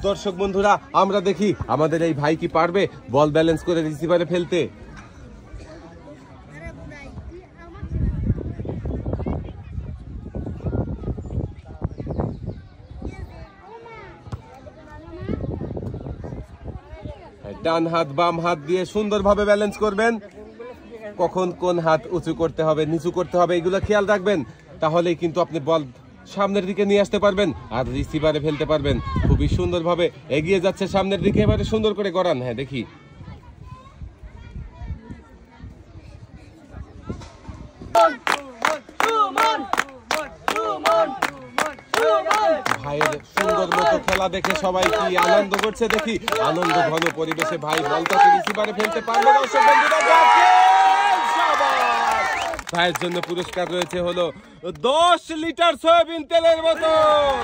দর্শক বন্ধুরা, আমরা দেখি আমাদের এই ভাই কি পারবে বল ব্যালেন্স করে রিসিভারে ফেলতে। ডান হাত বাম হাত দিয়ে সুন্দরভাবে ব্যালেন্স করবেন। কখন কোন হাত উঁচু করতে হবে নিচু করতে হবে এগুলো খেয়াল রাখবেন, তাহলেই কিন্তু আপনি বল সামনের দিকে নিয়ে আসতে পারবেন আর রিসিভারে ফেলতে পারবেন। খুবই সুন্দরভাবে এগিয়ে যাচ্ছে সামনের দিকে, এবারে সুন্দর করে করান। হ্যাঁ দেখি, ভাইয়ের সুন্দর মতো খেলা দেখে সবাই কি আনন্দ করছে দেখি। আনন্দ ঘন পরিবেশে ভাই বলটাকে রিসিভারে ফেলতে পারবে। ভাইয়ের জন্য পুরস্কার রয়েছে হলো 10 লিটার সয়াবিন তেলের বোতল।